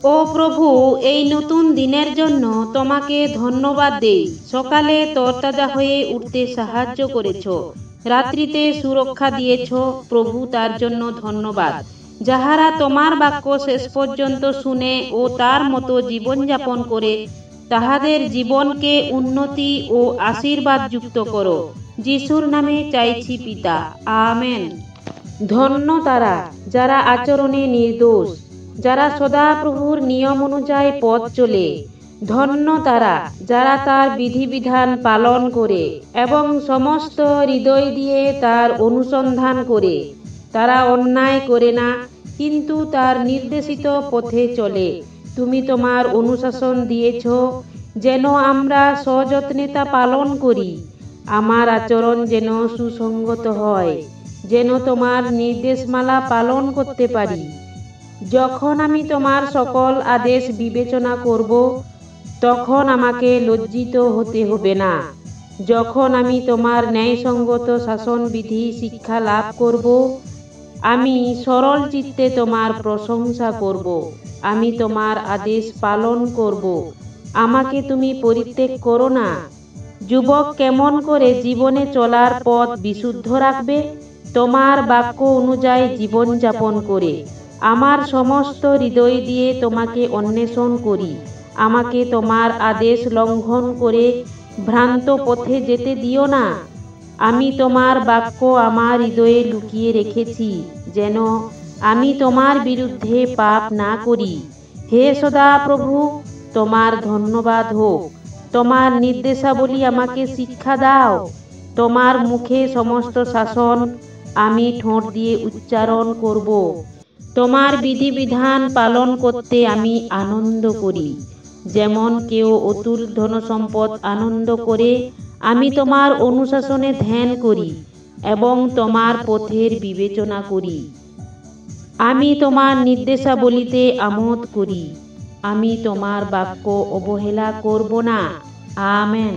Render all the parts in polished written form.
ও প্রভু, এই নতুন দিনের জন্য তোমাকে ধন্যবাদ দেই। সকালে তরতাজা হয়ে উঠতে সাহায্য করেছো, রাত্রিতে সুরক্ষা দিয়েছো। প্রভু, তার জন্য ধন্যবাদ। যাহারা তোমার বাক্য শেষ পর্যন্ত শুনে ও তার মতো জীবনযাপন করে, তাহাদের জীবনকে উন্নতি ও আশীর্বাদ যুক্ত করো। যিশুর নামে চাইছি পিতা, আমেন। ধন্য তারা যারা আচরণে নির্দোষ, যারা সদাপ্রভুর নিয়ম অনুযায়ী পথ চলে। ধন্য তারা যারা তার বিধিবিধান পালন করে এবং সমস্ত হৃদয় দিয়ে তার অনুসন্ধান করে। তারা অন্যায় করে না, কিন্তু তার নির্দেশিত পথে চলে। তুমি তোমার অনুশাসন দিয়েছ যেন আমরা সযত্নে তা পালন করি। আমার আচরণ যেন সুসংগত হয়, যেন তোমার নির্দেশমালা পালন করতে পারি। যখন আমি তোমার সকল আদেশ বিবেচনা করব, তখন আমাকে লজ্জিত হতে হবে না। যখন আমি তোমার ন্যায়সঙ্গত শাসনবিধি শিক্ষা লাভ করব, আমি সরল চিত্তে তোমার প্রশংসা করব। আমি তোমার আদেশ পালন করব। আমাকে তুমি পরিত্যাগ করো না। যুবক কেমন করে জীবনে চলার পথ বিশুদ্ধ রাখবে? তোমার বাক্য অনুযায়ী জীবনযাপন করে। আমার সমস্ত হৃদয় দিয়ে তোমাকে অন্বেষণ করি। আমাকে তোমার আদেশ লঙ্ঘন করে ভ্রান্ত পথে যেতে দিও না। আমি তোমার বাক্য আমার হৃদয়ে লুকিয়ে রেখেছি, যেন আমি তোমার বিরুদ্ধে পাপ না করি। হে সদাপ্রভু, তোমার ধন্যবাদ হোক। তোমার নির্দেশাবলী আমাকে শিক্ষা দাও। তোমার মুখে সমস্ত শাসন আমি ঠোঁট দিয়ে উচ্চারণ করব। তোমার বিধিবিধান পালন করতে আমি আনন্দ করি, যেমন কেউ অতুল ধনসম্পদ আনন্দ করে। আমি তোমার অনুশাসনে ধ্যান করি এবং তোমার পথের বিবেচনা করি। আমি তোমার নির্দেশাবলীতে আমোদ করি। আমি তোমার বাক্য অবহেলা করব না। আমেন।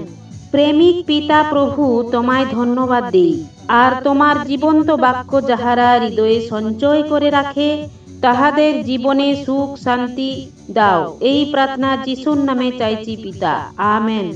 প্রেমিক পিতা প্রভু, তোমায় ধন্যবাদ দেই। আর তোমার জীবন্ত বাক্য যাহারা হৃদয়ে সঞ্চয় করে রাখে, তাহাদের জীবনে সুখ শান্তি দাও। এই প্রার্থনা যিশুর নামে চাইছি পিতা, আমেন।